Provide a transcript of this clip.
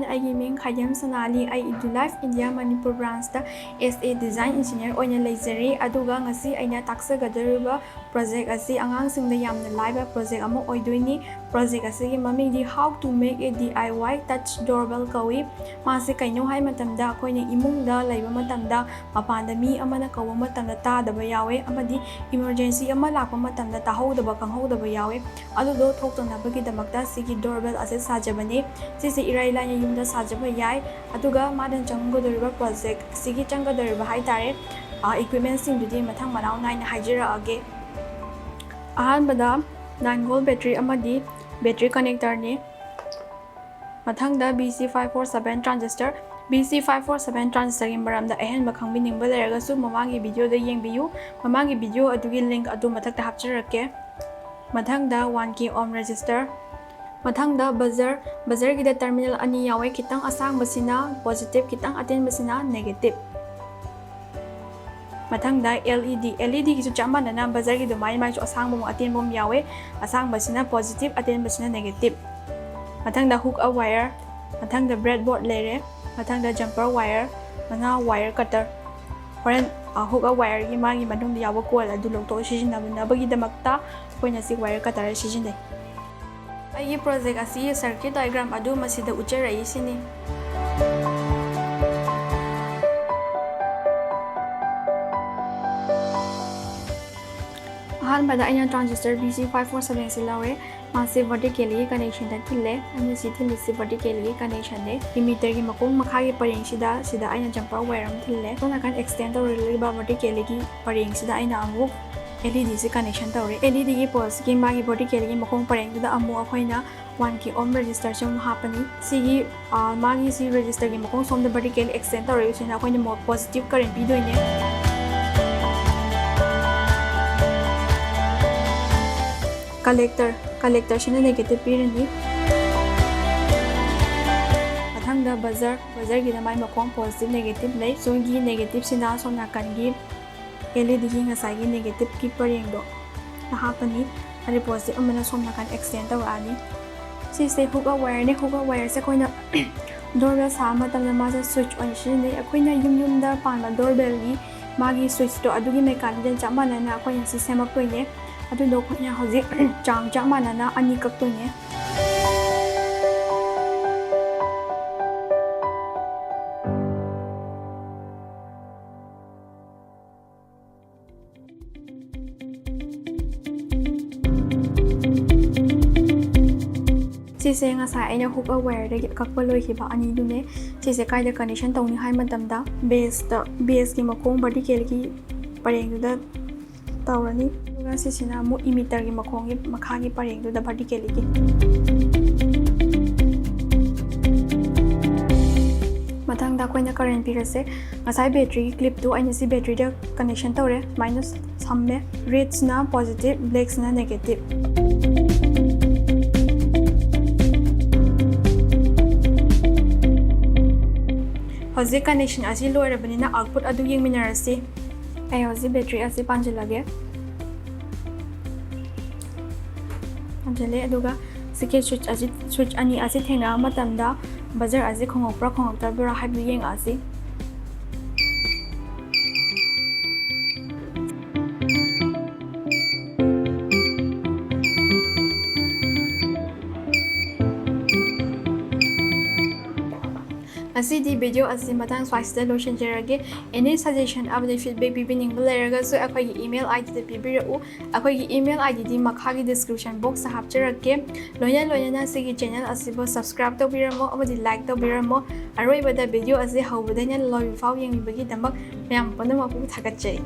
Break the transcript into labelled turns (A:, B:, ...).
A: everyone, I am Khaidem Sanali. I Edulife India Manipur branch da SA Design Engineer oina leizari aduga ngasi aina taksagadariba project asi angang singda yamna laiba project ama oidoini. Project asi maming di how to make a DIY touch doorbell kawi mase kaino hai matamda akoina imungda laiba matamda mapanda mi amana kawa matamda tadaba yawe amadi emergency ama lakpa matamda tahodaba kanghodaba yawe adudo thoktanabagi damakta sigi doorbell ase sajabani sisi irai laina yumda sajaba yai aduga madan changodoriba project sigi changodoriba haitare equipment singdudi mathang manau naina hajira age ahanbada 9V battery amadi battery connector ne mathangda BC547 transistor BC547 transistor gi maramda ahenba khangbining baleraga su mamangi video da yengbiyu mamangi video adugi link adu mathakta hapchirake mathangda 1k ohm resistor mathangda buzzer gi da terminal ani yawe kitang asang basina positive kitang aten basina negative mathangda LED gi su chamana na buzzer gi do mai chu asang bom aten bom yawe asang basina positive aten basina negative mathangda hook a wire mathangda breadboard lere mathangda jumper wire mana wire cutter horen hook a wire gi magi manung da yawa coil adu lokto sijinabna bagi damakta koina si wire cutter sijinai ai project asi circuit diagram adu masida ucherai sini ahanbada aina transistor BC547 silawe mase vertically connection da thille ani si thille si vertically connection ne emitter gi makong makhagi pareng sida aina jumper wire am thille tona kan extend to riba vertically gi pareng sida aina amu LED si connection tawre LED gi pulse gi magi vertically gi makong pareng da amu akhoina 1k ohm resistor chum hapani sigi magi si resistor gi makong som da vertically extend tawre sina akhoina more positive current bi doine collector shina negative pirani mathangda buzzer gi namai makong positive negative lei so gi negative sina somna kan gi LED gi ngasai gi negative ki pareng do hapani ari positive amana somna kan extend tawani si se hook a wire se koina doorbell sa matamna ma se switch on shine akoina yum da panna doorbell gi magi switch to adugi mechanism chamana na akoina si semak toine adu do khonya hoji chang chamana na ani kak toine sise nga sa aina hook a wire de kakpa loi khiba ani dune sise kaida connection tawni hai matamda base gi makong vertical gi pareng da tawrani ga sisina mu emitter gi makong gi makhagi pareng da vertical gi mathangda koina current pirase ngasai battery clip tu aina si battery da connection tawre minus samme reds na positive blacks na negative hoji connection asi loirabani na output adu yengminarasi ai hoji battery asi panjilage anjale aduga second switch ani asi thena matamda buzzer asi khongokta bura haibu yeng asi asidi video asi matang swaista lotion jerage any suggestion abde feedback bibining buleraga so akhoi email id da bibirau akhoi email id di makhagi description box sa hapcherake loya na sigi channel asibo subscribe to biramo amadi like to biramo aroi bada video asi hawbadanya loi fau yeng bagi damak mayam panama pu thakachai